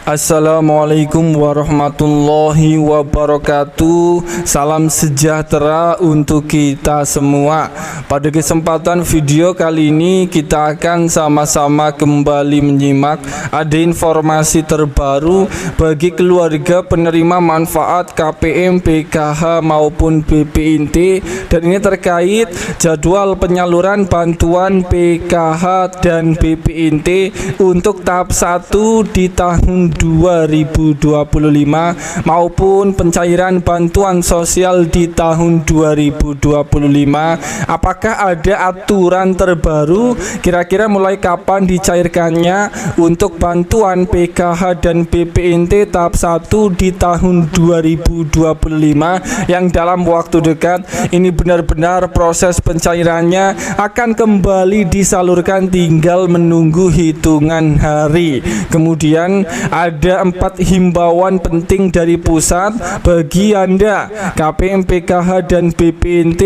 Assalamualaikum warahmatullahi wabarakatuh. Salam sejahtera untuk kita semua. Pada kesempatan video kali ini kita akan sama-sama kembali menyimak ada informasi terbaru bagi keluarga penerima manfaat KPM, PKH maupun BPNT, dan ini terkait jadwal penyaluran bantuan PKH dan BPNT untuk tahap 1 di tahun 2025 maupun pencairan bantuan sosial di tahun 2025. Apakah ada aturan terbaru kira-kira mulai kapan dicairkannya untuk bantuan PKH dan BPNT tahap 1 di tahun 2025 yang dalam waktu dekat ini benar-benar proses pencairannya akan kembali disalurkan, tinggal menunggu hitungan hari. Kemudian ada 4 himbauan penting dari pusat bagi Anda KPM, PKH dan BPNT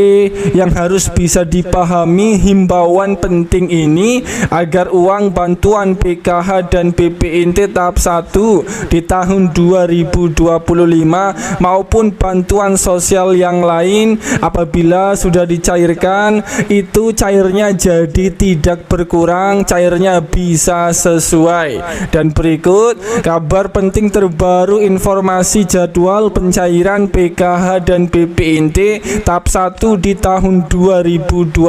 yang harus bisa dipahami himbauan penting ini agar uang bantuan PKH dan BPNT tahap 1 di tahun 2025 maupun bantuan sosial yang lain apabila sudah dicairkan itu cairnya jadi tidak berkurang, cairnya bisa sesuai. Dan berikut kabar penting terbaru informasi jadwal pencairan PKH dan BPNT tahap 1 di tahun 2025.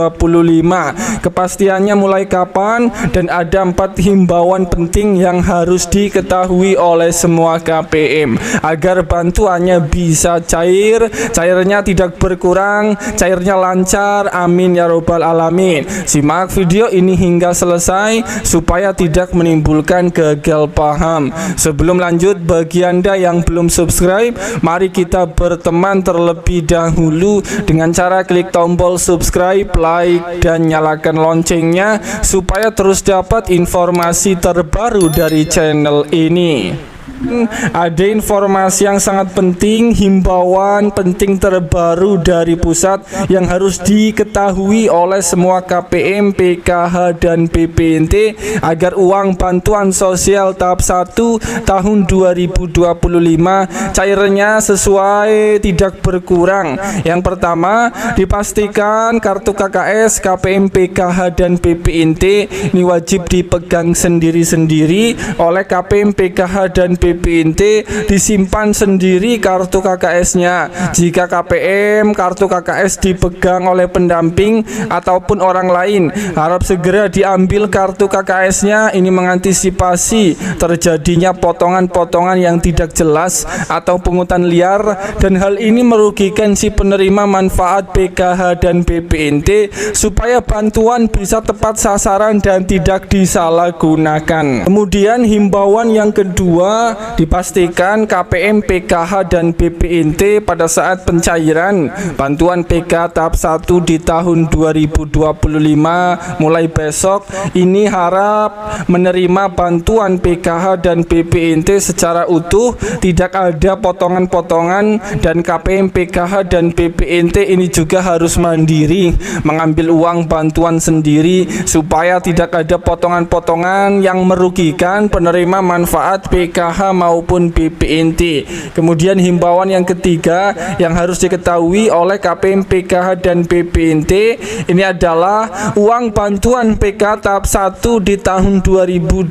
Kepastiannya mulai kapan dan ada 4 himbauan penting yang harus diketahui oleh semua KPM agar bantuannya bisa cair, cairnya tidak berkurang, cairnya lancar. Amin ya robbal alamin. Simak video ini hingga selesai supaya tidak menimbulkan gagal paham. Sebelum lanjut, bagi Anda yang belum subscribe, mari kita berteman terlebih dahulu dengan cara klik tombol subscribe, like, dan nyalakan loncengnya supaya terus dapat informasi terbaru dari channel ini. Ada informasi yang sangat penting, himbauan penting terbaru dari pusat yang harus diketahui oleh semua KPM, PKH dan BPNT agar uang bantuan sosial tahap 1 tahun 2025 cairnya sesuai, tidak berkurang. Yang pertama, dipastikan kartu KKS, KPM, PKH dan BPNT ini wajib dipegang sendiri-sendiri oleh KPM, PKH dan BPNT, disimpan sendiri kartu KKS-nya. Jika KPM kartu KKS dipegang oleh pendamping ataupun orang lain, harap segera diambil kartu KKS-nya. Ini mengantisipasi terjadinya potongan-potongan yang tidak jelas atau pungutan liar, dan hal ini merugikan si penerima manfaat PKH dan BPNT supaya bantuan bisa tepat sasaran dan tidak disalahgunakan. Kemudian himbauan yang kedua, dipastikan KPM, PKH dan BPNT pada saat pencairan bantuan PKH tahap 1 di tahun 2025 mulai besok ini harap menerima bantuan PKH dan BPNT secara utuh, tidak ada potongan-potongan, dan KPM, PKH dan BPNT ini juga harus mandiri mengambil uang bantuan sendiri supaya tidak ada potongan-potongan yang merugikan penerima manfaat PKH maupun BPNT. Kemudian himbauan yang ketiga yang harus diketahui oleh KPM, PKH dan BPNT ini adalah uang bantuan PKH tahap 1 di tahun 2025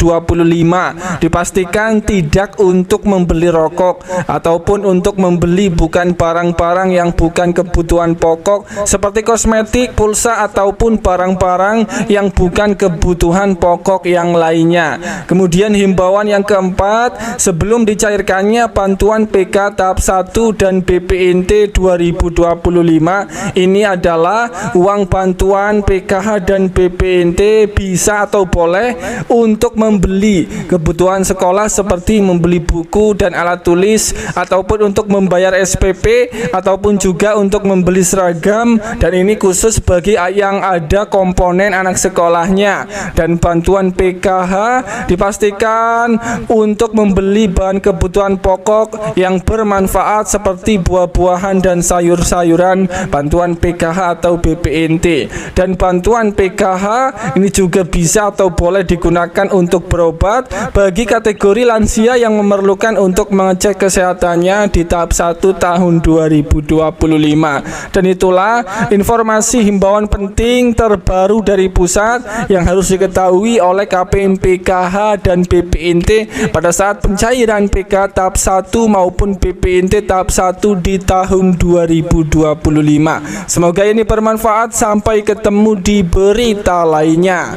dipastikan tidak untuk membeli rokok ataupun untuk membeli bukan barang-barang yang bukan kebutuhan pokok seperti kosmetik, pulsa ataupun barang-barang yang bukan kebutuhan pokok yang lainnya. Kemudian himbauan yang keempat, sebelum dicairkannya bantuan PKH tahap 1 dan BPNT 2025 ini adalah uang bantuan PKH dan BPNT bisa atau boleh untuk membeli kebutuhan sekolah seperti membeli buku dan alat tulis ataupun untuk membayar SPP ataupun juga untuk membeli seragam, dan ini khusus bagi yang ada komponen anak sekolahnya. Dan bantuan PKH dipastikan untuk membeli membeli bahan kebutuhan pokok yang bermanfaat seperti buah-buahan dan sayur-sayuran, bantuan PKH atau BPNT. Dan bantuan PKH ini juga bisa atau boleh digunakan untuk berobat bagi kategori lansia yang memerlukan untuk mengecek kesehatannya di tahap 1 tahun 2025. Dan itulah informasi himbauan penting terbaru dari pusat yang harus diketahui oleh KPM PKH dan BPNT pada saat pencairan PKH tahap 1 maupun BPNT tahap 1 di tahun 2025. Semoga ini bermanfaat. Sampai ketemu di berita lainnya.